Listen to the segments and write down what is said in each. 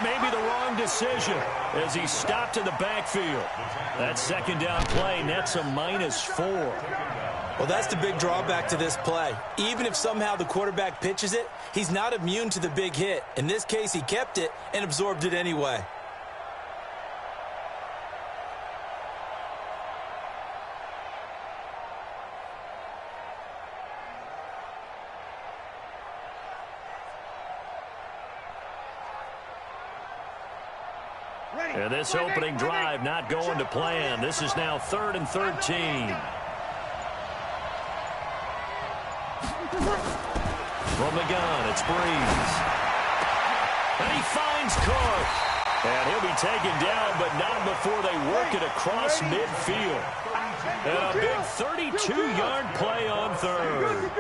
maybe the wrong decision as he stopped in the backfield. That second down play nets a -4. Well, that's the big drawback to this play. Even if somehow the quarterback pitches it, he's not immune to the big hit. In this case, he kept it and absorbed it anyway. And this opening drive not going to plan. This is now 3rd and 13. From the gun, it's Breeze. And he finds Cook. And he'll be taken down, but not before they work it across midfield. And a big 32-yard play on third.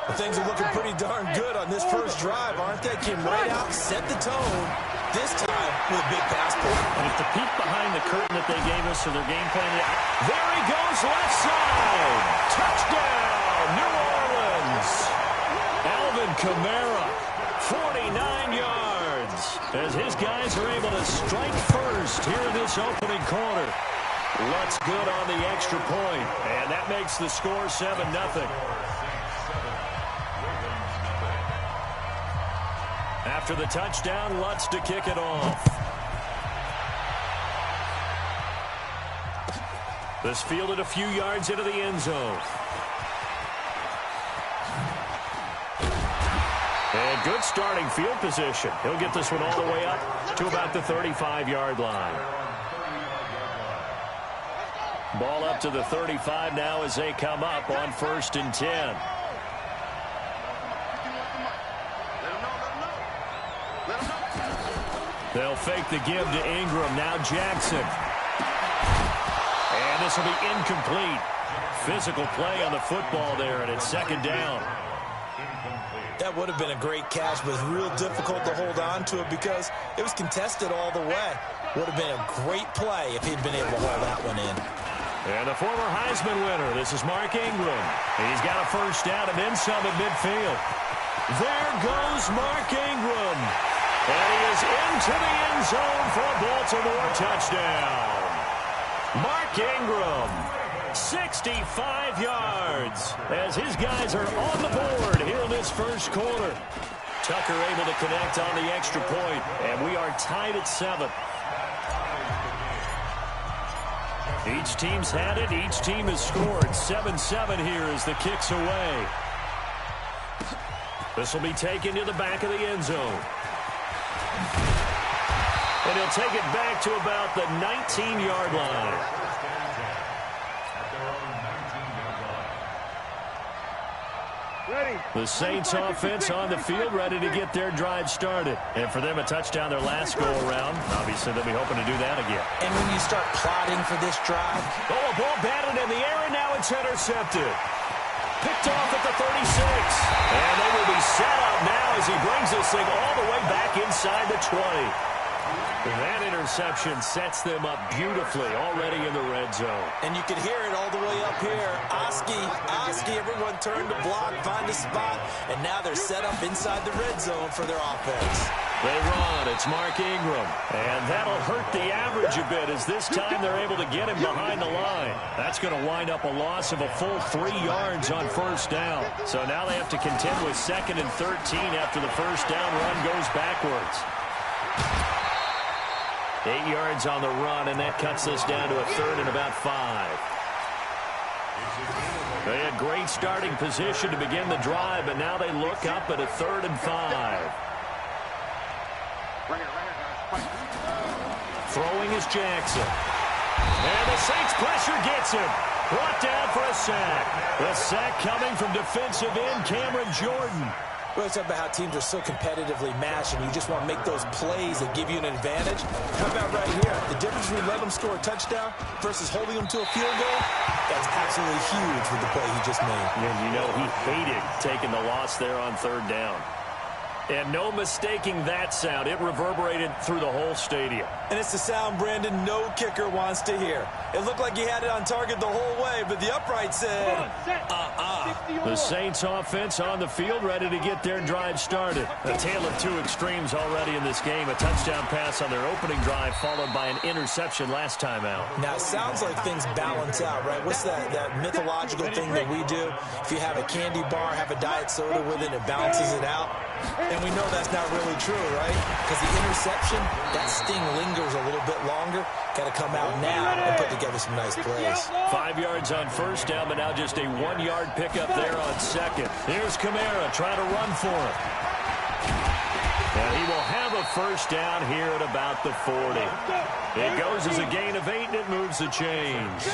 Well, things are looking pretty darn good on this first drive, aren't they? Came right out, set the tone, this time with a big pass play. And if the peek behind the curtain that they gave us for their game plan, there he goes left side. Touchdown, New Orleans. Alvin Kamara, 49 yards, as his guys are able to strike first here in this opening quarter. Lutz good on the extra point, and that makes the score 7-0. After the touchdown, Lutz to kick it off. This fielded a few yards into the end zone. And good starting field position. He'll get this one all the way up to about the 35-yard line. Ball up to the 35 now as they come up on 1st and 10. They'll fake the give to Ingram. Now Jackson. And this will be incomplete. Physical play on the football there, and it's 2nd down. That would have been a great catch, but it's real difficult to hold on to it because it was contested all the way. Would have been a great play if he'd been able to hold that one in. And the former Heisman winner, this is Mark Ingram. He's got a first down and then some at midfield. There goes Mark Ingram. And he is into the end zone for a Baltimore touchdown. Mark Ingram, 65 yards, as his guys are on the board here in this first quarter. Tucker able to connect on the extra point, and we are tied at 7. Each team's had it. Each team has scored. 7-7 here as the kick's away. This will be taken to the back of the end zone. And he'll take it back to about the 19-yard line. The Saints offense on the field ready to get their drive started. And for them, a touchdown their last go-around. Obviously, they'll be hoping to do that again. And when you start plotting for this drive... Oh, a ball batted in the air, and now it's intercepted. Picked off at the 36. And they will be set up now as he brings this thing all the way back inside the 20. That interception sets them up beautifully already in the red zone. And you can hear it all the way up here. Oski, everyone turned to block, find a spot, and now they're set up inside the red zone for their offense. They run. It's Mark Ingram. And that'll hurt the average a bit as this time they're able to get him behind the line. That's going to wind up a loss of a full 3 yards on first down. So now they have to contend with 2nd and 13 after the first down run goes backwards. 8 yards on the run, and that cuts this down to a 3rd and about 5. They had great starting position to begin the drive, but now they look up at a 3rd and 5. Throwing is Jackson. And the Saints pressure gets him. Brought down for a sack. The sack coming from defensive end Cameron Jordan. We always talk about how teams are so competitively matched, and you just want to make those plays that give you an advantage. How about right here? The difference between letting them score a touchdown versus holding them to a field goal, that's absolutely huge with the play he just made. And you know, he hated taking the loss there on 3rd down. And no mistaking that sound. It reverberated through the whole stadium. And it's the sound, Brandon, no kicker wants to hear. It looked like he had it on target the whole way, but the upright said, The Saints offense on the field, ready to get their drive started. A tale of two extremes already in this game. A touchdown pass on their opening drive, followed by an interception last time out. Now, it sounds like things balance out, right? What's that mythological thing that we do? If you have a candy bar, have a diet soda with it, it balances it out. And we know that's not really true, right? Because the interception, that sting lingers a little bit longer. Got to come out now and put together some nice plays. 5 yards on first down, but now just a 1-yard pickup there on second. Here's Kamara trying to run for it. And he will have a first down here at about the 40. It goes as a gain of 8, and it moves the chains.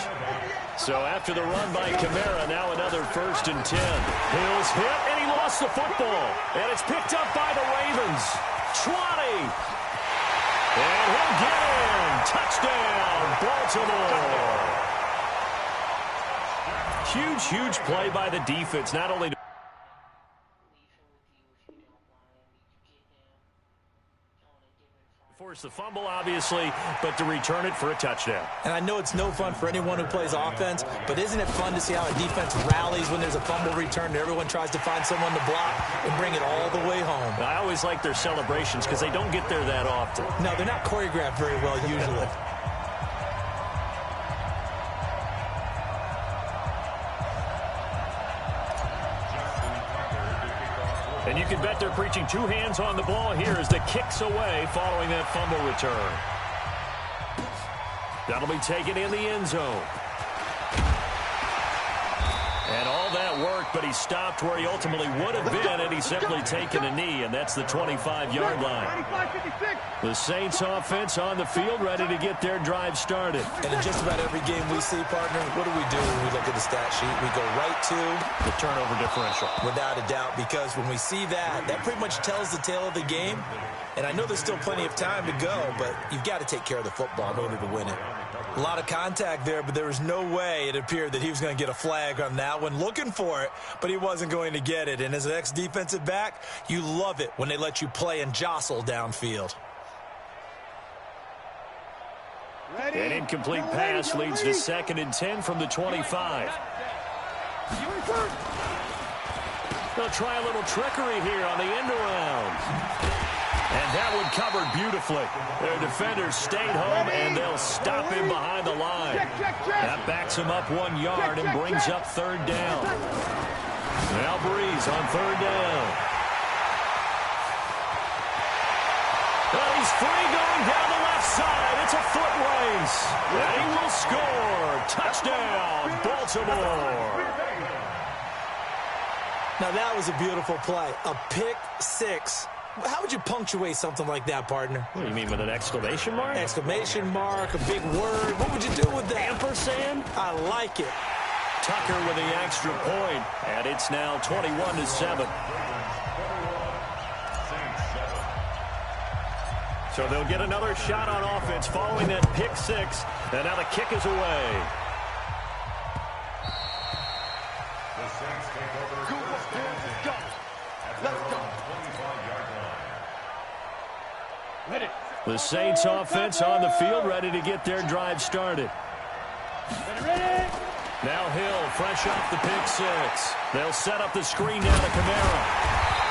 So after the run by Kamara, now another 1st and 10. Hill's hit, and he lost the football. And it's picked up by the Ravens. 20. And he'll get in. Touchdown, Baltimore. Huge, huge play by the defense. Not only to force the fumble, obviously, but to return it for a touchdown. And I know it's no fun for anyone who plays offense, but isn't it fun to see how a defense rallies when there's a fumble return and everyone tries to find someone to block and bring it all the way home? I always like their celebrations because they don't get there that often. No, they're not choreographed very well usually. And you can bet they're preaching 2 hands on the ball here as the kick's away following that fumble return. That'll be taken in the end zone. And all that worked, but he stopped where he ultimately would have been, and he's simply taken a knee, and that's the 25-yard line. The Saints offense on the field, ready to get their drive started. And in just about every game we see, partner, what do we do when we look at the stat sheet? We go right to the turnover differential. Without a doubt, because when we see that, that pretty much tells the tale of the game. And I know there's still plenty of time to go, but you've got to take care of the football in order to win it. A lot of contact there, but there was no way it appeared that he was going to get a flag on that one. Looking for it, but he wasn't going to get it. And as an ex-defensive back, you love it when they let you play and jostle downfield. An incomplete pass leads to 2nd and 10 from the 25. They'll try a little trickery here on the end around. And that one covered beautifully. Their defenders stayed home, and they'll stop him behind the line. That backs him up 1 yard and brings up 3rd down. Now Breeze on 3rd down. Well, he's free going down the left side. It's a foot race. And he will score. Touchdown, Baltimore. Now, that was a beautiful play. A pick six. How would you punctuate something like that, partner? What do you mean, with an exclamation mark? Exclamation mark, a big word. What would you do with that? Ampersand? I like it. Tucker with the extra point, and it's now 21-7. So they'll get another shot on offense following that pick six, and now the kick is away. The Saints offense on the field, ready to get their drive started. Now Hill, fresh off the pick six. They'll set up the screen now to Kamara.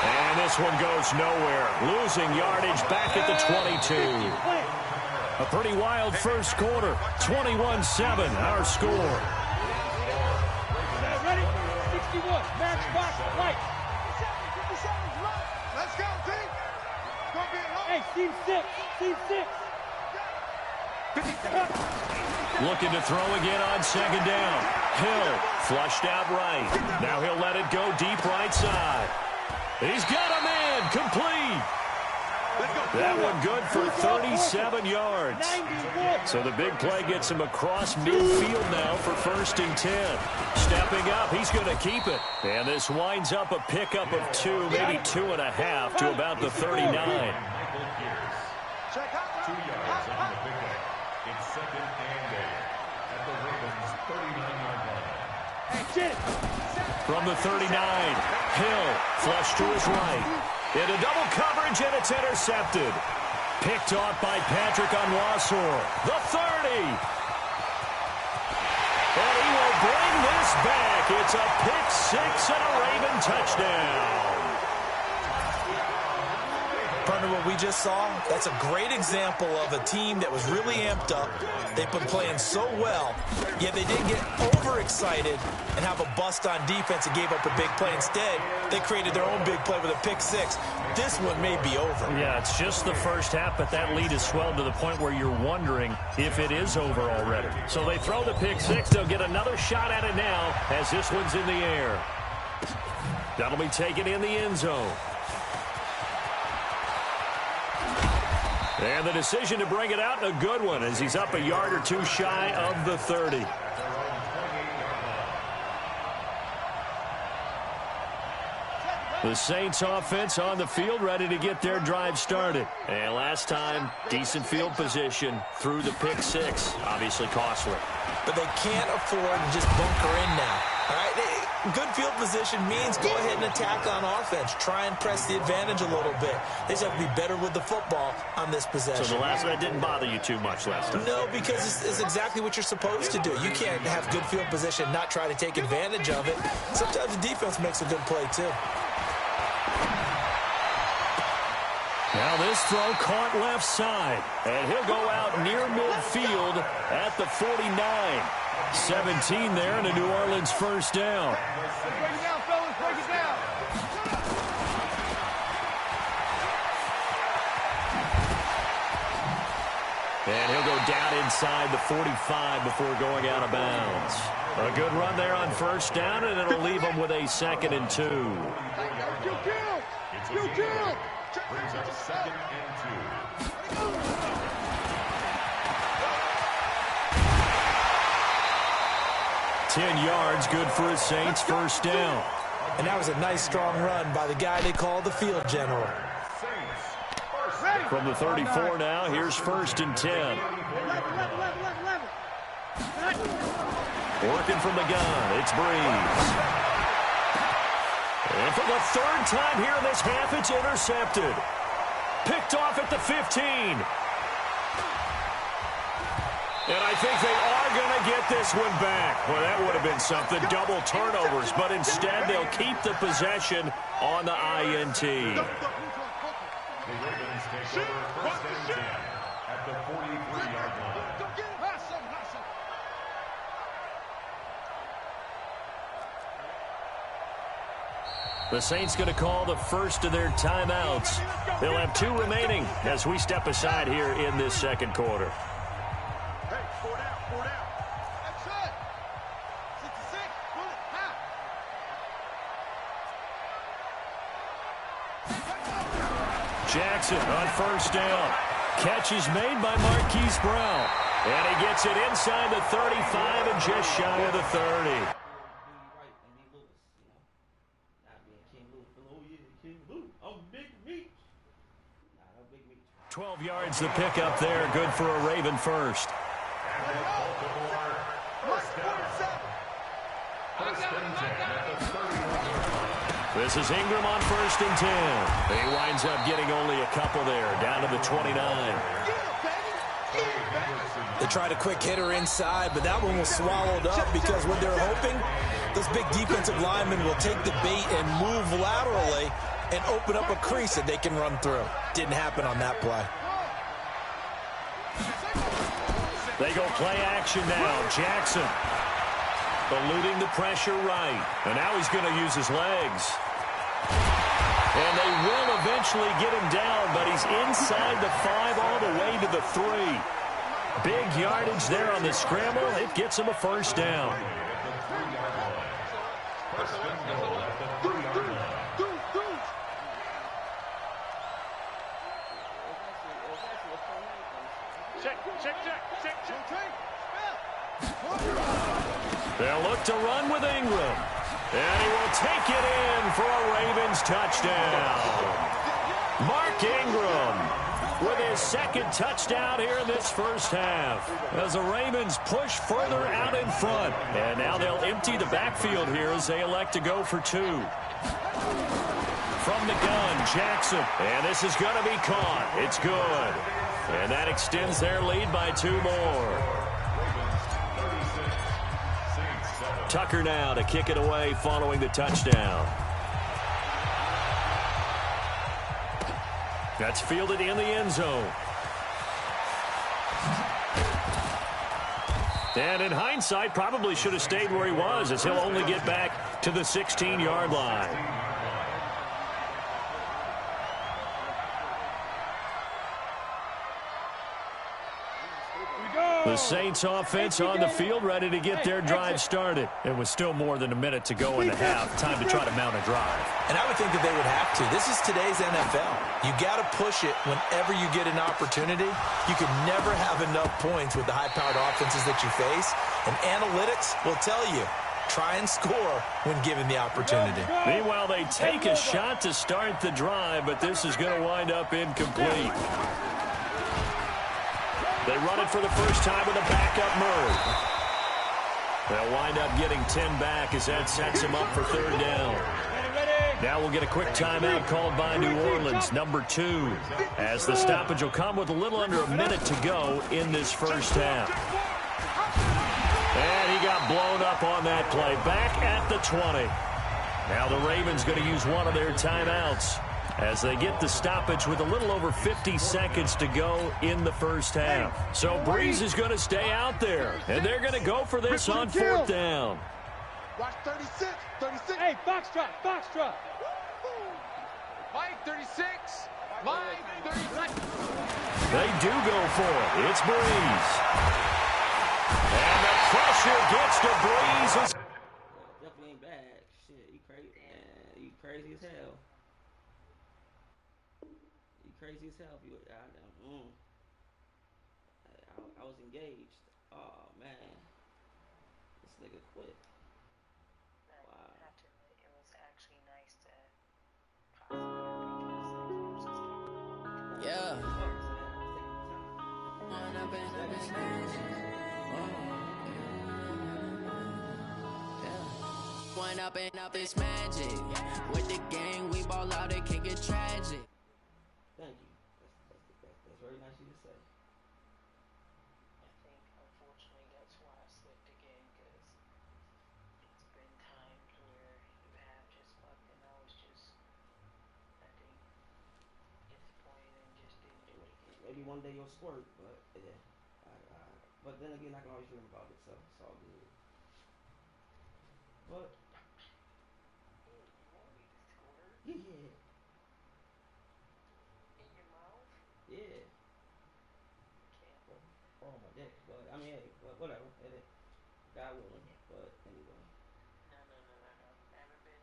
And this one goes nowhere. Losing yardage back at the 22. A pretty wild first quarter. 21-7, our score. Ready? 61, match box, right. Let's go, team. Hey, team six. Team six. Looking to throw again on 2nd down. Hill flushed out right. Now he'll let it go deep right side. He's got a man complete. That one good for 37 yards. So the big play gets him across midfield now for 1st and 10. Stepping up, he's going to keep it. And this winds up a pickup of 2, maybe 2.5 to about the 39. 2 yards on the pickup. It's 2nd and 8 at the Ravens' 39-yard line. From the 39, Hill flushed to his right. Into double coverage, and it's intercepted. Picked off by Patrick Onwuasor. The 30. And he will bring this back. It's a pick six and a Raven touchdown. Partner, what we just saw, that's a great example of a team that was really amped up. They've been playing so well, yet they didn't get overexcited and have a bust on defense and gave up a big play. Instead, they created their own big play with a pick six. This one may be over. Yeah, it's just the first half, but that lead has swelled to the point where you're wondering if it is over already. So they throw the pick six. They'll get another shot at it now as this one's in the air. That'll be taken in the end zone. And the decision to bring it out, a good one, as he's up a yard or two shy of the 30. The Saints offense on the field, ready to get their drive started. And last time, decent field position through the pick six. Obviously costly. But they can't afford to just bunker in now. All right? Good field position means go ahead and attack on offense. Try and press the advantage a little bit. They just have to be better with the football on this possession. So the last one didn't bother you too much last time? No, because it's exactly what you're supposed to do. You can't have good field position and not try to take advantage of it. Sometimes the defense makes a good play, too. Now this throw caught left side, and he'll go out near midfield at the 49. 17 there, and a New Orleans first down. Break it down, fellas, break it down. And he'll go down inside the 45 before going out of bounds. A good run there on first down, and it'll leave them with a 2nd and 2. You kill! Brings up 2nd and 2. Ten yards, good for his Saints, first down. And that was a nice, strong run by the guy they call the field general. From the 34 now, here's 1st and 10. Working from the gun, it's Breeze. And for the 3rd time here in this half, it's intercepted. Picked off at the 15. And I think they are going to get this one back. Well, that would have been something, double turnovers. But instead, they'll keep the possession on the INT. The Ravens take over 1st and 10 at the 43-yard line. The Saints going to call the first of their timeouts. They'll have 2 remaining as we step aside here in this 2nd quarter. Jackson on first down. Catch is made by Marquise Brown. And he gets it inside the 35 and just shy of the 30. 12 yards the pickup there. Good for a Raven first. This is Ingram on 1st and 10. He winds up getting only a couple there, down to the 29. They tried a quick hitter inside, but that one was swallowed up because what they're hoping, this big defensive lineman will take the bait and move laterally and open up a crease that they can run through. Didn't happen on that play. They go play action now. Jackson eluding the pressure right. And now he's going to use his legs. And they will eventually get him down, but he's inside the 5 all the way to the 3. Big yardage there on the scramble. It gets him a first down. They'll look to run with Ingram. And he will take it in for a Ravens touchdown. Mark Ingram with his 2nd touchdown here in this first half. As the Ravens push further out in front. And now they'll empty the backfield here as they elect to go for 2. From the gun, Jackson. And this is going to be caught. It's good. And that extends their lead by 2 more. Tucker now to kick it away following the touchdown. That's fielded in the end zone. And in hindsight, probably should have stayed where he was, as he'll only get back to the 16-yard line. The Saints offense on the field, ready to get their drive started. It was still more than a minute to go in the half. Time to try to mount a drive. And I would think that they would have to. This is today's NFL. You got to push it whenever you get an opportunity. You can never have enough points with the high-powered offenses that you face. And analytics will tell you, try and score when given the opportunity. Meanwhile, they take a shot to start the drive, but this is going to wind up incomplete. They run it for the first time with a backup Murray. They'll wind up getting 10 back as that sets him up for 3rd down. Now we'll get a quick timeout called by New Orleans, number 2, as the stoppage will come with a little under a minute to go in this first half. And he got blown up on that play. Back at the 20. Now the Ravens going to use one of their timeouts as they get the stoppage with a little over 50 seconds to go in the first half. So Breeze is going to stay out there, and they're going to go for this on 4th down. Watch 36. Hey, Foxtrot. Mike, 36. Mike, 36. They do go for it. It's Breeze. And the pressure gets to Breeze. Definitely ain't bad. Shit, you crazy. Man, you crazy as hell. Crazy as hell. I was engaged. Oh man, this nigga quit. Wow. It was actually nice to. Yeah. One up and up is magic. With the gang, we ball out, it can get tragic. Thank you. That's very nice of you to say. I think, unfortunately, that's why I slipped again, because it's been times where you have just fucked, and I was just, I think, disappointed and just didn't do it again. Maybe one day you'll squirt, but yeah. But then again, I can always dream about it, so it's all good. But You want me to squirt? yeah. Yeah. Oh my dick, but I mean, hey, but whatever. God willing, but anyway. No. I haven't been.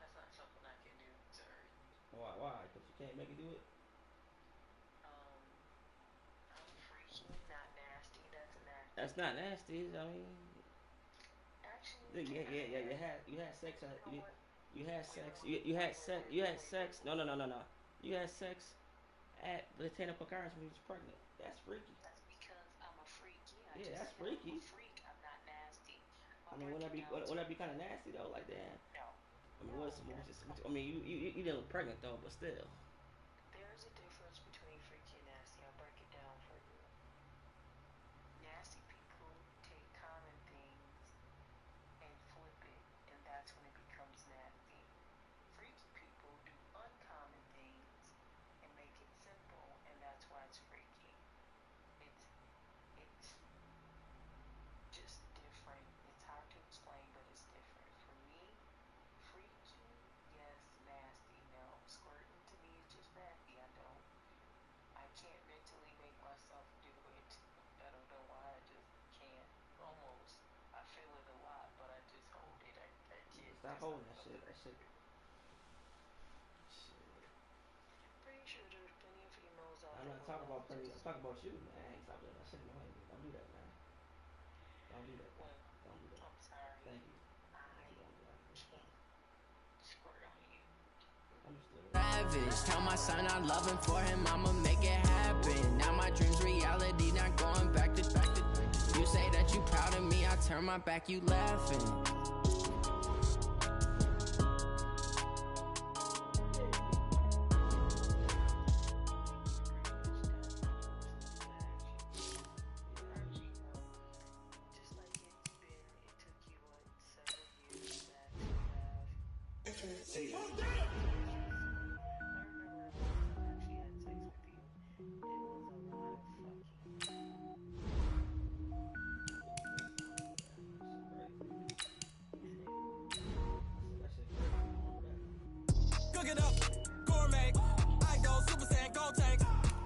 That's not something I can do. Sorry. Why? Because you can't make it do it. I'm freaky, not nasty. That's not nasty. I mean, actually, yeah. You had sex. You had sex. You had sex. No. You had sex at Lieutenant Picard's when he was pregnant. That's freaky. That's because I'm a freak. Yeah, that's freaky. I'm a freak. I'm not nasty. I mean, wouldn't that be kind of nasty though? Like damn. No. I mean, I mean, you didn't look pregnant though, but still. There's a difference between freaky and nasty. I'll break it down for you. Nasty people take common things and flip it, and that's when it becomes nasty. Freaky people do uncommon things and make it simple, and that's why it's freaky. It's just different. It's hard to explain, but it's different. For me, freaky, yes, nasty, no. Squirting to me is just nasty. I can't mentally make myself do it. I don't know why, I just can't. Almost. I feel it a lot, but I just hold it. I can't. Stop holding that shit. Pretty sure there's plenty of females out I'm there. not talking about plenty. I'm talking about you, man. I ain't stop doing that shit. No, don't do that, man. Don't do that. Well, Don't do that. I'm sorry. Thank you. I can't squirt on you. Understood. Savage, tell my son I love him, for him I'ma make it happen. Now my dreams reality, not going back to. You say that you proud of me, I turn my back, you laughing. See ya. Cook it up, gourmet. I go Super Saiyan, gold tank.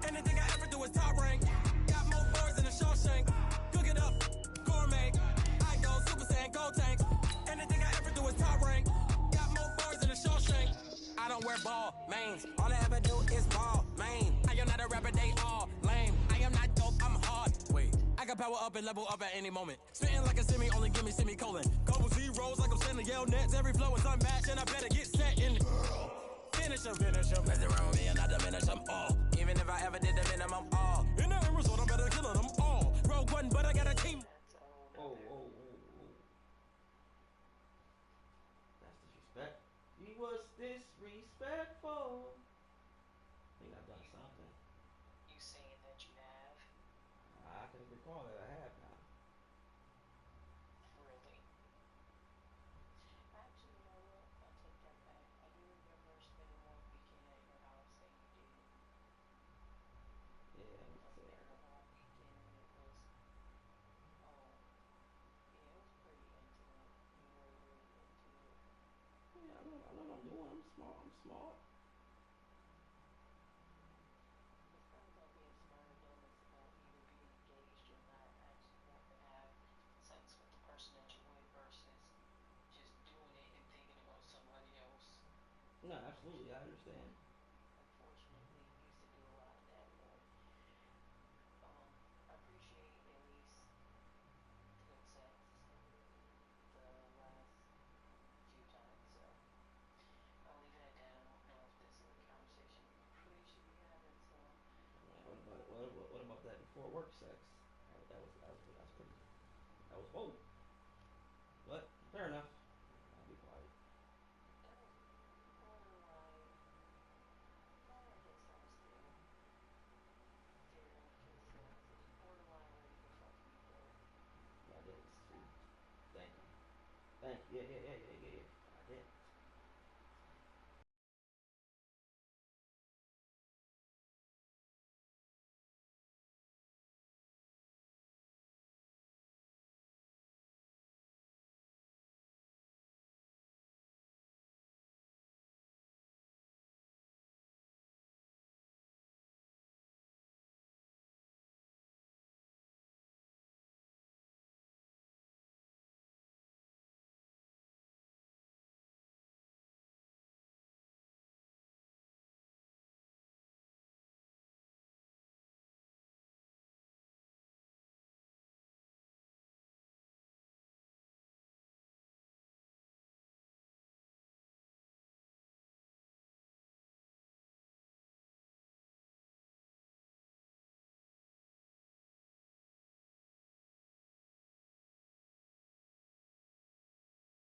Anything I ever do is top rank. Got more boys than a Shawshank. Cook it up, gourmet. I go Super Saiyan, gold tank. Anything I ever do is top rank. Got more boys than a Shawshank. I don't wear ball mains. All I ever do is ball main. I am not a rapper, they all lame. I am not dope, I'm hard. Wait, I can power up and level up at any moment. Spitting like a semi, only give me semicolon. Couple zeros like I'm sending yell nets. Every flow is unmatched, and I better get set in. Finish him. Mess around with me and I diminish them all. Even if I ever did the minimum, all. In the end result, I'm better killing them all. Rogue one, but I got a team. Whoa. That's disrespect. He was disrespectful. I think I've done something. You saying that you have? I can recall that I have now. Really? Actually, you know what? I take that back. I do remember spending one weekend at your house and you did Yeah, I was like a whole weekend and it was, yeah, it was pretty intimate. You were really into it. yeah, I know what I'm doing. I'm smart. It's not about being smart or dumb. It's about either being engaged or not actually wanting to have sex with the person that you're with versus just doing it and thinking about somebody else. No, absolutely, I understand. Unfortunately, used to do a lot of that, but I appreciate at least the good sex the last few times. So I'll leave it at that. I don't know if this is a conversation we really should be having. So What about that before work sex? That's pretty. That was whoa. But fair enough. I'll be quiet. that was borderline. No, I guess that was still fair because it was borderline ready to fuck me, but Yeah, I did. See, thank you. Yeah. I did.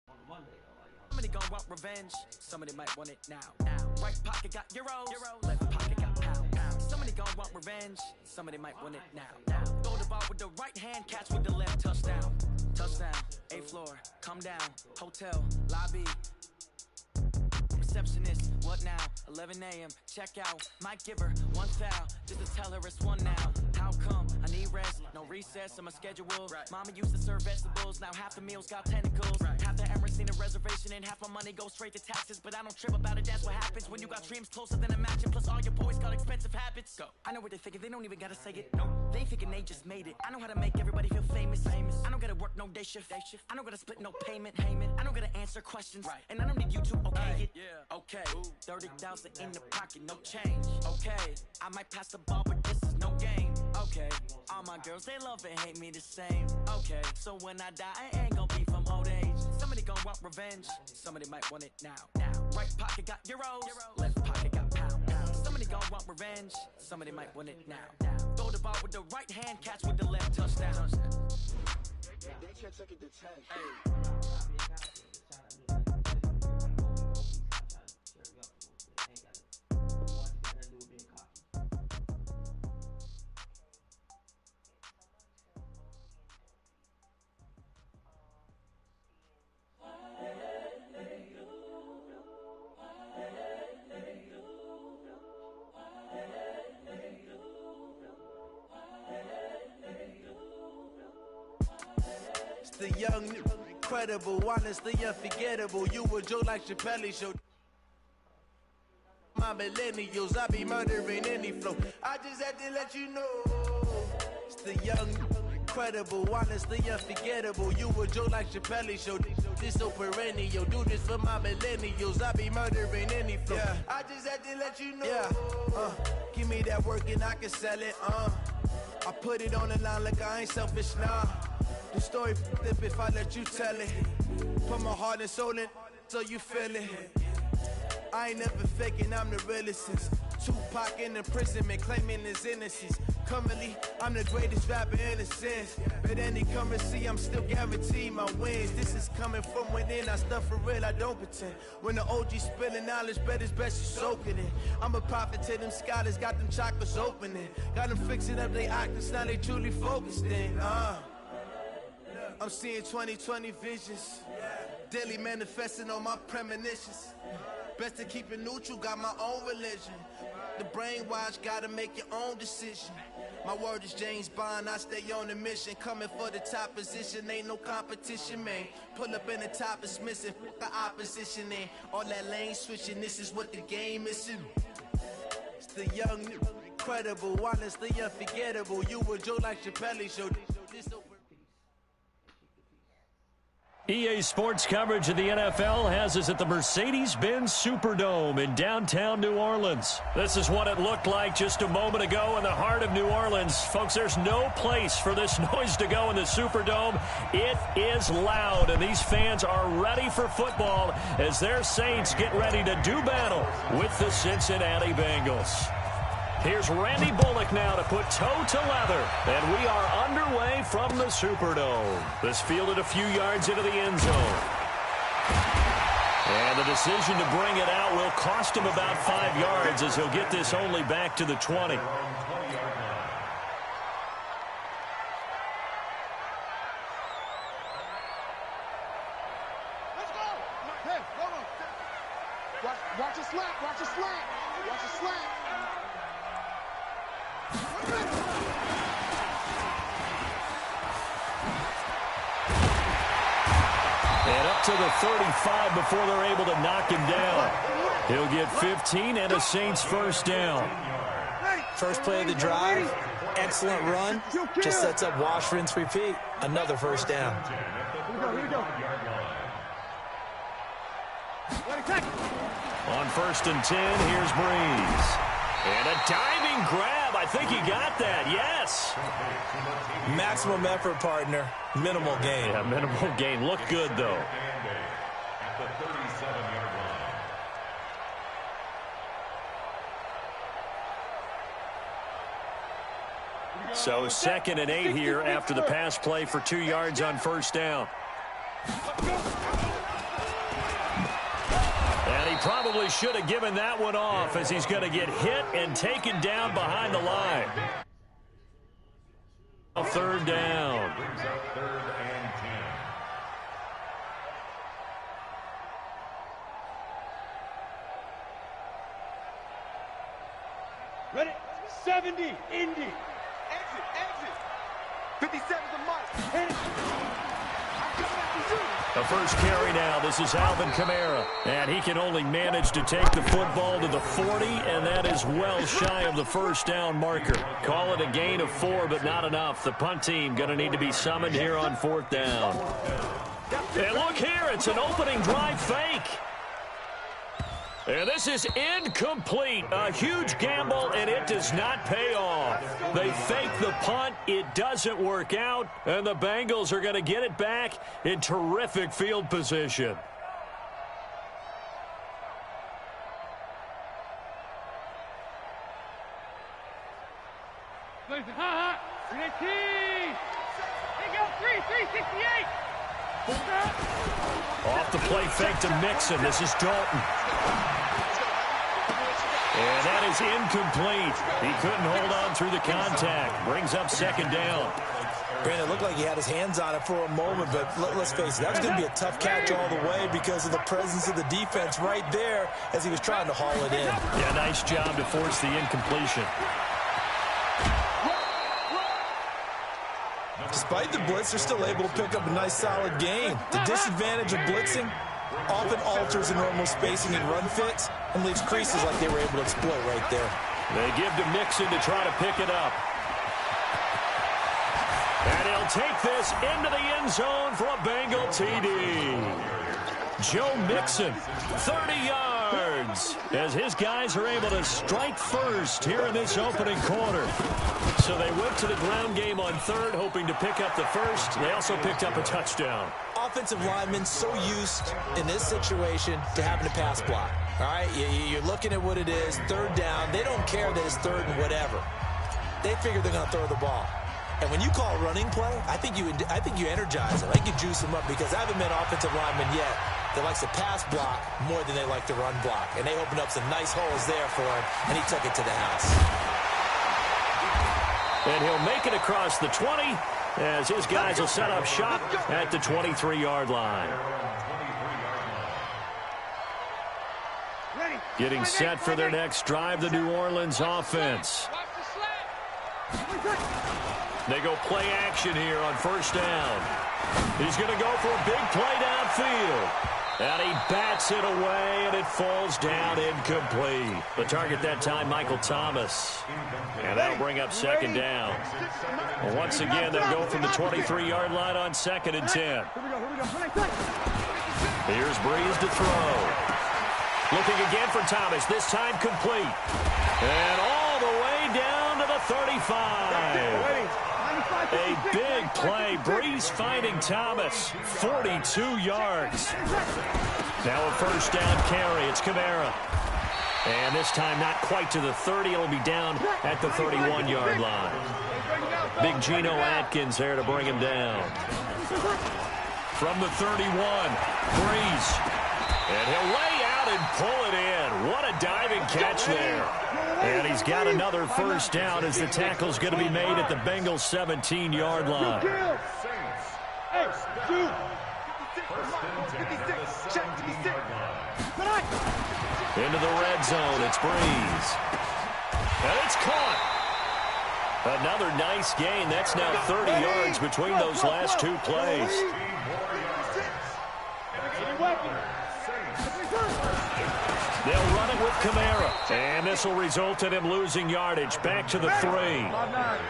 On Monday, though, Somebody gon' want revenge, somebody might want it now. Right pocket got euros, left pocket got pounds. Somebody gon' want revenge, somebody might want it now. Throw the ball with the right hand, catch with the left, touchdown. Touchdown, A floor, come down, hotel, lobby. Receptionist, what now? 11 a.m. Check out. Might give her one foul just to tell her it's one now. How come? I need rest, no recess on my schedule. Mama used to serve vegetables, now half the meals got tentacles. Half the Emirates need a reservation and half my money goes straight to taxes. But I don't trip about it, that's what happens when you got dreams closer than a match. And plus all your boys got expensive habits. Go. I know what they're thinking, they don't even gotta say it. No, they thinking they just made it. I know how to make everybody feel famous. I don't gotta work no day shift. I don't gotta split no payment. I don't gotta answer questions. And I don't need you to okay it. Okay, 30,000 in the pocket, no change. Okay, I might pass the ball, but this is no game. Okay, all my girls, they love and hate me the same. Okay, so when I die, I ain't gon' be from old age. Somebody gon' want revenge, somebody might want it now. Right pocket got euros, left pocket got pounds. Somebody gon' want revenge, somebody might want it now. Throw the ball with the right hand, catch with the left, touchdown. They can't take it to 10. the young, incredible, honestly unforgettable. You a joke like Chappelle Show. My millennials, I be murdering any flow. I just had to let you know. It's the young, incredible, honestly unforgettable. You a joke like Chappelle Show. This so perennial. Do this for my millennials. I be murdering any flow. Yeah. I just had to let you know. Yeah. Give me that work and I can sell it. I put it on the line like I ain't selfish now. The story flip if I let you tell it. Put my heart and soul in so you feel it. I ain't never faking, I'm the realest since Tupac in imprisonment, claiming his innocence. Currently, I'm the greatest rapper in a sense. But any currency, I'm still guaranteed my wins. This is coming from within, I stuff for real, I don't pretend. When the OG spilling knowledge, bet it's best you soak it in. I'm a prophet to them scholars, got them chakras opening. Got them fixing up their octaves, now they truly focused in. I'm seeing 2020 visions, daily manifesting on my premonitions. Best to keep it neutral, got my own religion. The brainwash, gotta make your own decision. My word is James Bond, I stay on a mission. Coming for the top position, ain't no competition, man. Pull up in the top is missing, fuck the opposition, and all that lane switching, this is what the game is. It's the young, incredible, honestly unforgettable. You a joke like Chappelle Show. EA Sports coverage of the NFL has us at the Mercedes-Benz Superdome in downtown New Orleans. This is what it looked like just a moment ago in the heart of New Orleans. Folks, there's no place for this noise to go in the Superdome. It is loud, and these fans are ready for football as their Saints get ready to do battle with the Cincinnati Bengals. Here's Randy Bullock now to put toe to leather, and we are underway from the Superdome. This fielded a few yards into the end zone. And the decision to bring it out will cost him about 5 yards as he'll get this only back to the 20. Let's go! Hey, go on. Watch your slack, watch your slack. Watch your slack. And up to the 35 before they're able to knock him down. He'll get 15 and a Saints first down. First play of the drive, excellent run. Just sets up wash, rinse, repeat. Another first down. Here we go. On 1st and 10, here's Breeze. And a diving grab. I think he got that. Yes. Maximum effort, partner. Minimal gain. Yeah, minimal gain. Looked good, though. At the 37-yard line. So 2nd and 8 here after the pass play for 2 yards on first down. And he probably should have given that one off as he's going to get hit and taken down behind the line. 3rd down. Brings up 3rd and 10. Ready? 70, Indy. Exit. 57's the mark. The first carry now. This is Alvin Kamara. And he can only manage to take the football to the 40, and that is well shy of the first down marker. Call it a gain of 4, but not enough. The punt team going to need to be summoned here on 4th down. And look here, it's an opening drive fake. And this is incomplete. A huge gamble, and it does not pay off. They fake the punt. It doesn't work out, and the Bengals are going to get it back in terrific field position. Off the play fake to Mixon. This is Dalton. And that is incomplete. He couldn't hold on through the contact. Brings up 2nd down. Brandon, it looked like he had his hands on it for a moment, but let's face it, that was going to be a tough catch all the way because of the presence of the defense right there as he was trying to haul it in. Yeah, nice job to force the incompletion. Despite the blitz, they're still able to pick up a nice, solid gain. The disadvantage of blitzing often alters the normal spacing and run fits and leaves creases like they were able to exploit right there. They give to Mixon to try to pick it up. And he'll take this into the end zone for a Bengal TD. Joe Mixon, 30 yards, as his guys are able to strike first here in this opening quarter. So they went to the ground game on third, hoping to pick up the first. They also picked up a touchdown. Offensive linemen so used in this situation to having to pass block. All right, you're looking at what it is, third down. They don't care that it's third and whatever. They figure they're going to throw the ball. And when you call running play, I think you energize them. I think you juice them up because I haven't met an offensive lineman yet that likes to pass block more than they like to run block. And they opened up some nice holes there for him, and he took it to the house. And he'll make it across the 20 as his guys will set up shop at the 23-yard line. Getting set for their next drive, the New Orleans offense. They go play action here on first down. He's going to go for a big play downfield. And he bats it away, and it falls down incomplete. The target that time, Michael Thomas. And that'll bring up second down. Well, once again, they'll go from the 23-yard line on 2nd and 10. Here's Breeze to throw. Looking again for Thomas, this time complete. And all the way down to the 35. A big play. Breeze finding Thomas. 42 yards. Now a first down carry. It's Kamara. And this time not quite to the 30. It'll be down at the 31-yard line. Big Geno Atkins there to bring him down. From the 31, Breeze. And he'll lay out and pull it in. What a diving catch there. And he's got another first down as the tackle's going to be made at the Bengals' 17-yard line. Into the red zone, it's Breeze. And it's caught. Another nice gain. That's now 30 yards between those last two plays. They'll run it with Kamara. And this will result in him losing yardage. Back to the 3.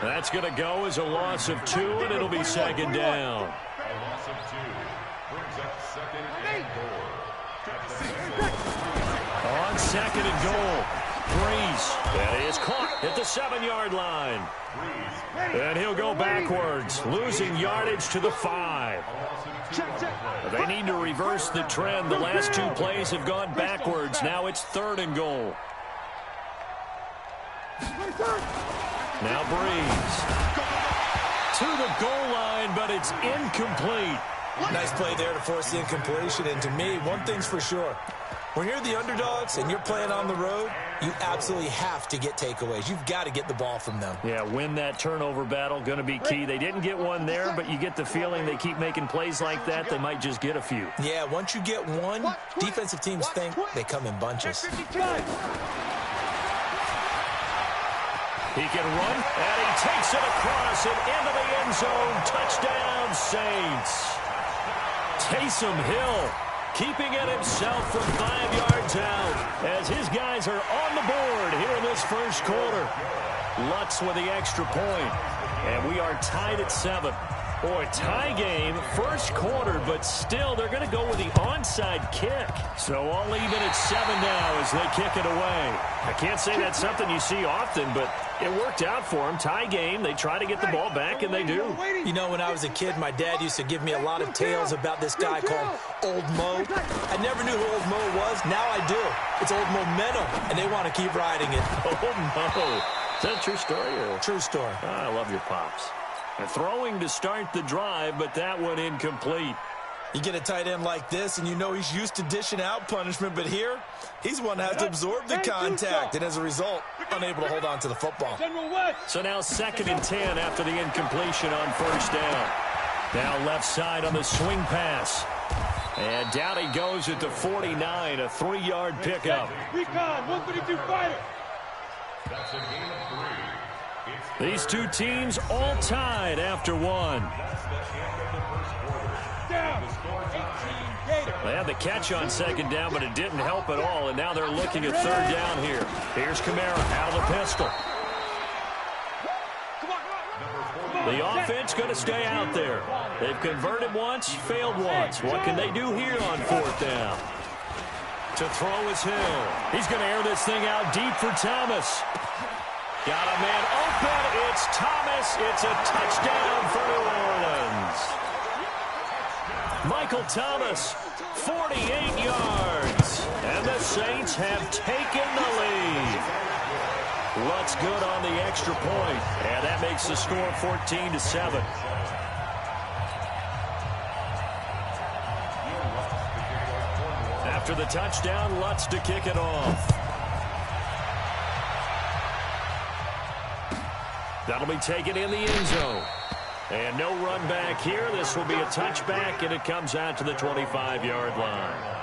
That's going to go as a loss of 2, and it'll be second down. A loss of 2 brings up second and goal. On second and goal, Breeze. That is caught at the 7-yard line. And he'll go backwards, losing yardage to the 5. They need to reverse the trend. The last two plays have gone backwards. Now it's 3rd and goal. Now Breeze. To the goal line, but it's incomplete. Nice play there to force the incompletion. And to me, one thing's for sure. When you're the underdogs and you're playing on the road, you absolutely have to get takeaways. You've got to get the ball from them. Yeah, win that turnover battle, going to be key. They didn't get one there, but you get the feeling they keep making plays like that, they might just get a few. Yeah, once you get one, defensive teams think they come in bunches. He can run, and he takes it across and into the end zone. Touchdown, Saints. Taysom Hill keeping it himself from 5 yards out as his guys are on the board here in this first quarter. Lutz with the extra point, and we are tied at 7. Boy, tie game, first quarter, but still they're going to go with the onside kick. So all even at 7 now as they kick it away. I can't say that's something you see often, but it worked out for them. Tie game, they try to get the ball back, and they do. You know, when I was a kid, my dad used to give me a lot of tales about this guy called Old Mo. I never knew who Old Mo was. Now I do. It's Old Momentum, and they want to keep riding it. Old Mo. Is that a true story? Or? True story. I love your pops. Throwing to start the drive, but that one incomplete. You get a tight end like this, and you know he's used to dishing out punishment, but here, he's one that has to absorb the contact, and as a result, unable to hold on to the football. So now 2nd and 10 after the incompletion on first down. Now left side on the swing pass. And down he goes at the 49, a 3-yard pickup. Recon, 132 fighter. That's a gain of 3. These two teams all tied after one. They had the catch on second down, but it didn't help at all, and now they're looking at third down here. Here's Kamara out of the pistol. The offense going to stay out there. They've converted once, failed once. What can they do here on fourth down? To throw is Hill. He's going to air this thing out deep for Thomas. Got a man open. It's Thomas. It's a touchdown for New Orleans. Michael Thomas, 48 yards. And the Saints have taken the lead. Lutz good on the extra point. And that makes the score 14-7. After the touchdown, Lutz to kick it off. That'll be taken in the end zone. And no run back here. This will be a touchback, and it comes out to the 25-yard line.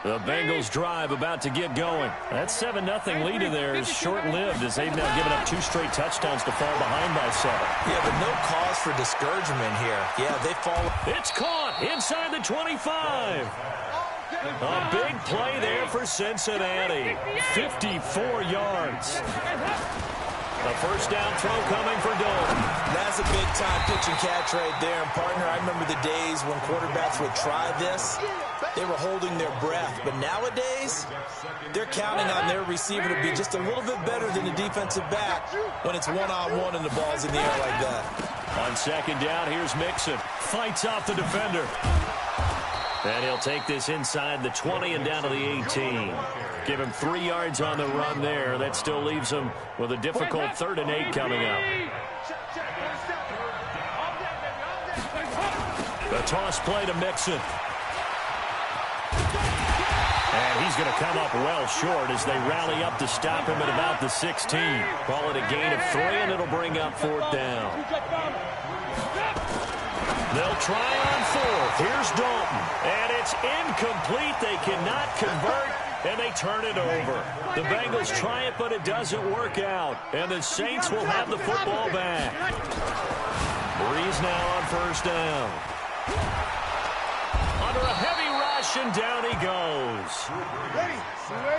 The Bengals drive about to get going. That 7-0 lead in there is short-lived as they've now given up 2 straight touchdowns to fall behind by 7. Yeah, but no cause for discouragement here. Yeah, they fall. It's caught inside the 25. A big play there for Cincinnati. 54 yards. A first down throw coming for Dalton. That's a big-time pitch and catch right there. And, partner, I remember the days when quarterbacks would try this. They were holding their breath. But nowadays, they're counting on their receiver to be just a little bit better than the defensive back when it's one-on-one and the ball's in the air like that. On second down, here's Mixon. Fights off the defender. And he'll take this inside the 20 and down to the 18. Give him 3 yards on the run there. That still leaves him with a difficult 3rd and 8 coming up. The toss play to Mixon. And he's going to come up well short as they rally up to stop him at about the 16. Call it a gain of 3, and it'll bring up 4th down. They'll try on 4th. Here's Dalton. And it's incomplete. They cannot convert, and they turn it over. The Bengals try it, but it doesn't work out. And the Saints will have the football back. Breeze now on 1st down. Under a heavy rush, and down he goes.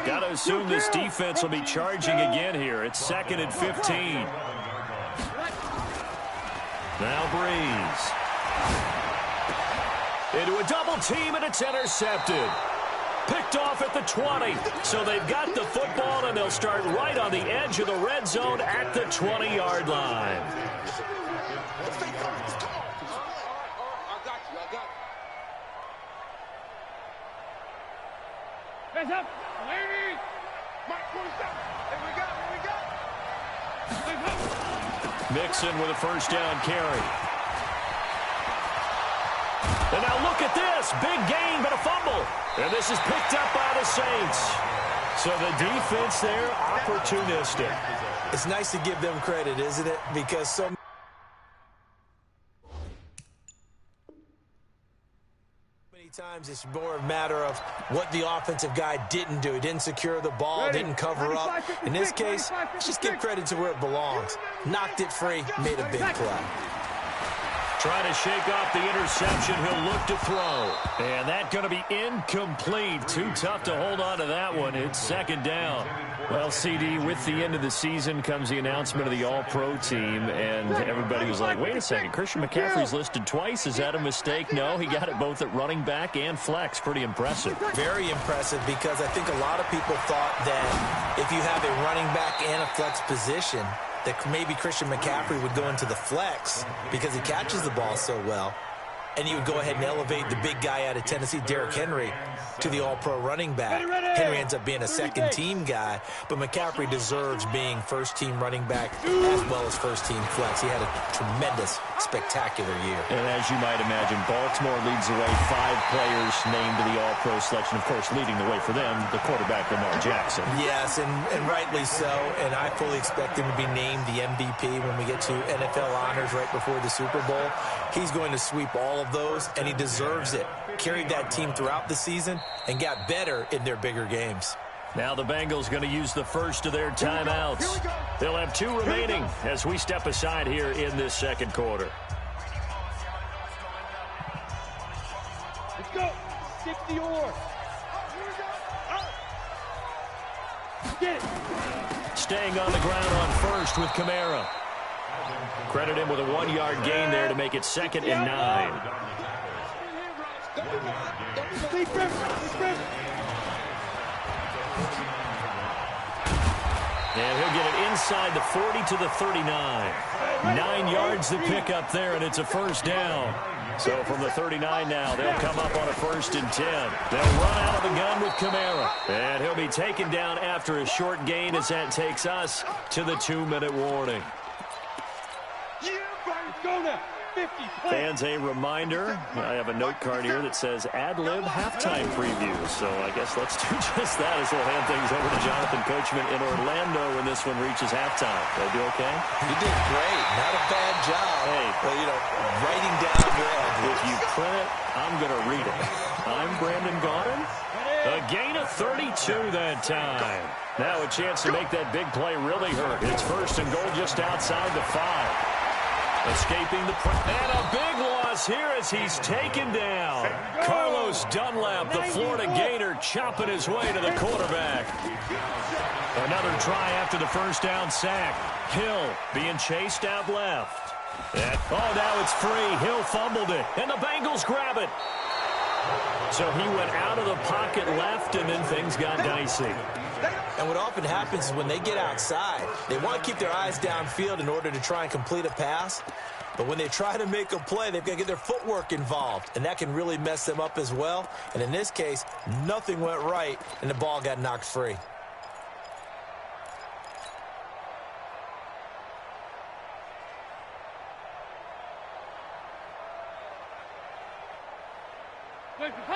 Got to assume this defense will be charging again here. It's 2nd and 15. Now Breeze. Into a double team, and it's intercepted. Picked off at the 20. So they've got the football, and they'll start right on the edge of the red zone at the 20-yard line. Hands up, ladies. Mark 47. Here we go. Mixon with a 1st down carry. And now look at this. Big gain, but a fumble. And this is picked up by the Saints. So the defense there, opportunistic. It's nice to give them credit, isn't it? Because so many times it's more a matter of what the offensive guy didn't do. He didn't secure the ball, didn't cover up. In this case, let's just give credit to where it belongs. Knocked it free, made a big play. Trying to shake off the interception. He'll look to throw. And that's going to be incomplete. Too tough to hold on to that one. It's 2nd down. Well, CD, with the end of the season comes the announcement of the All-Pro team, and everybody was like, wait a second, Christian McCaffrey's listed twice. Is that a mistake? No, he got it both at running back and flex. Pretty impressive. Very impressive, because I think a lot of people thought that if you have a running back and a flex position, that maybe Christian McCaffrey would go into the flex because he catches the ball so well. And you would go ahead and elevate the big guy out of Tennessee, Derrick Henry, to the all-pro running back. Henry ends up being a second-team guy, but McCaffrey deserves being first-team running back as well as first-team flex. He had a tremendous, spectacular year. And as you might imagine, Baltimore leads the way. 5 players named to the all-pro selection. Of course, leading the way for them, the quarterback, Lamar Jackson. Yes, and rightly so. And I fully expect him to be named the MVP when we get to NFL honors right before the Super Bowl. He's going to sweep all of those, and he deserves it. Carried that team throughout the season and got better in their bigger games. Now the Bengals going to use the first of their timeouts. They'll have 2 remaining as we step aside here in this second quarter. Let's go. 60 or. Get it. Staying on the ground on first with Kamara. Credit him with a 1-yard gain there to make it 2nd and 9. And he'll get it inside the 40 to the 39. 9 yards to pick up there, and it's a first down. So from the 39 now, they'll come up on a 1st and 10. They'll run out of the gun with Kamara. And he'll be taken down after a short gain as that takes us to the 2-minute warning. Fans, a reminder, I have a note card here that says ad-lib halftime preview. So I guess let's do just that as we'll hand things over to Jonathan Coachman in Orlando when this one reaches halftime. Did I do okay? You did great. Not a bad job. Hey. Well, you know, writing down your edges. If you print it, I'm going to read it. I'm Brandon Gaudin. A gain of 32 that time. Now a chance to make that big play really hurt. It's 1st and goal just outside the 5. Escaping the and a big loss here as he's taken down. Carlos Dunlap, the Florida Gator, chopping his way to the quarterback. Another try after the first down sack. Hill being chased out left. Now it's free. Hill fumbled it, and the Bengals grab it. So he went out of the pocket left, and then things got dicey. And what often happens is when they get outside, they want to keep their eyes downfield in order to try and complete a pass. But when they try to make a play, they've got to get their footwork involved, and that can really mess them up as well. And in this case, nothing went right, and the ball got knocked free.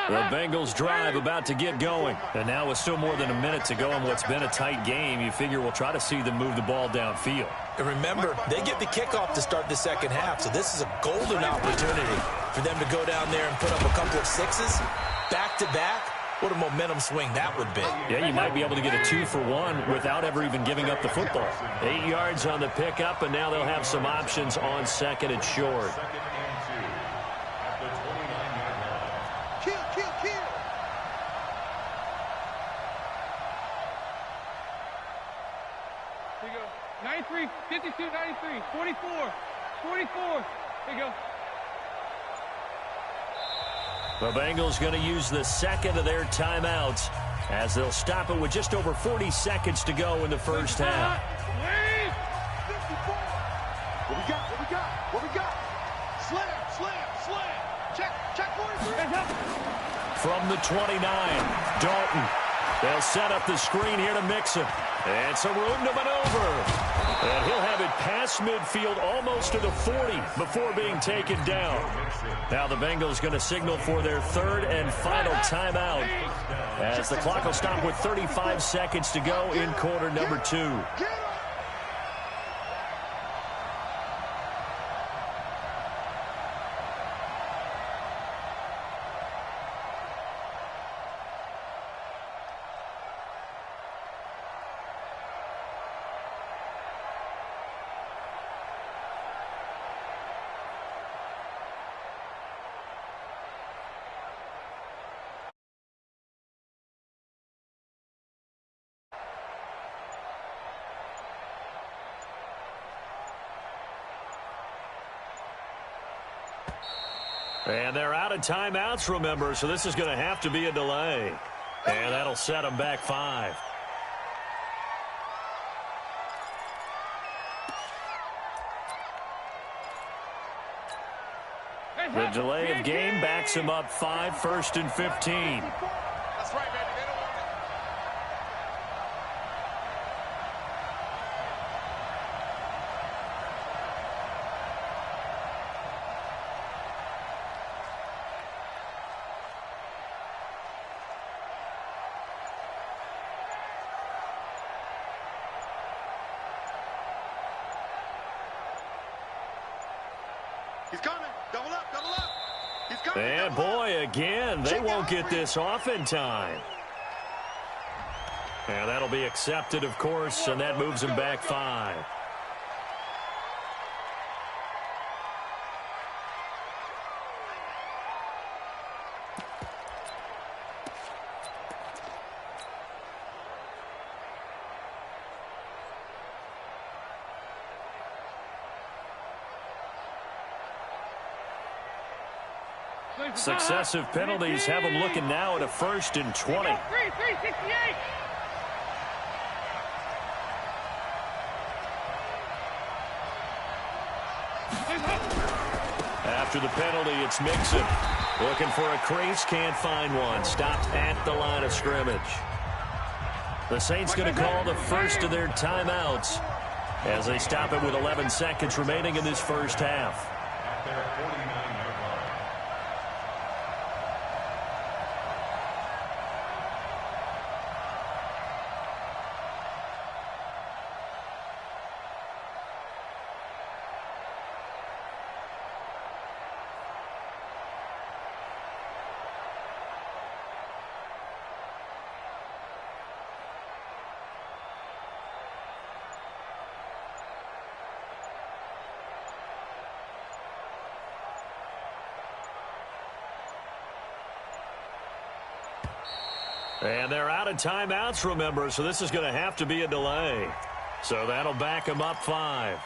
The Bengals drive about to get going. And now with still more than a minute to go in what's been a tight game, you figure we'll try to see them move the ball downfield. And remember, they get the kickoff to start the second half, so this is a golden opportunity for them to go down there and put up a couple of 6s back-to-back. What a momentum swing that would be. Yeah, you might be able to get a 2-for-1 without ever even giving up the football. 8 yards on the pickup, and now they'll have some options on 2nd and short. Here you go. 93, 52, 93, 44, 44. Here you go. The Bengals going to use the 2nd of their timeouts as they'll stop it with just over 40 seconds to go in the first half. What we got? What we got? What we got? Slam, slam, slam. Check 43. From the 29, Dalton. They'll set up the screen here to mix him. And some room to maneuver. And he'll have it past midfield almost to the 40 before being taken down. Now the Bengals going to signal for their 3rd and final timeout as the clock will stop with 35 seconds to go in quarter number 2. And they're out of timeouts, remember, so this is going to have to be a delay. And that'll set them back 5. The delay of game backs him up 5, 1st and 15. That's right, baby. They don't want it. He's coming. Double up, double up. And boy, again, they won't get this off in time. And that'll be accepted, of course, and that moves him back 5. Successive penalties have him looking now at a 1st and 20. After the penalty, it's Mixon. Looking for a crease, can't find one. Stopped at the line of scrimmage. The Saints going to call the first of their timeouts as they stop it with 11 seconds remaining in this first half. At their 49-yard line. And they're out of timeouts, remember, so this is going to have to be a delay. So that'll back them up 5.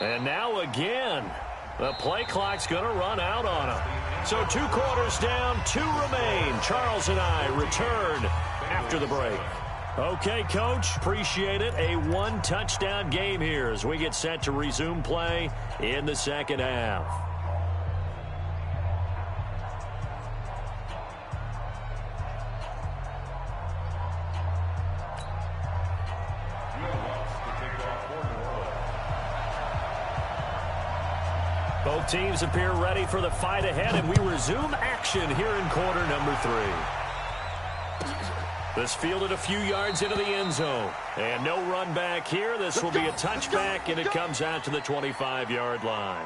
And now again, the play clock's going to run out on him. So 2 quarters down, 2 remain. Charles and I return after the break. Okay, Coach, appreciate it. A 1-touchdown game here as we get set to resume play in the second half. Both teams appear ready for the fight ahead, and we resume action here in quarter number 3. This fielded a few yards into the end zone. And no run back here. This will be a touchback, and it comes out to the 25-yard line.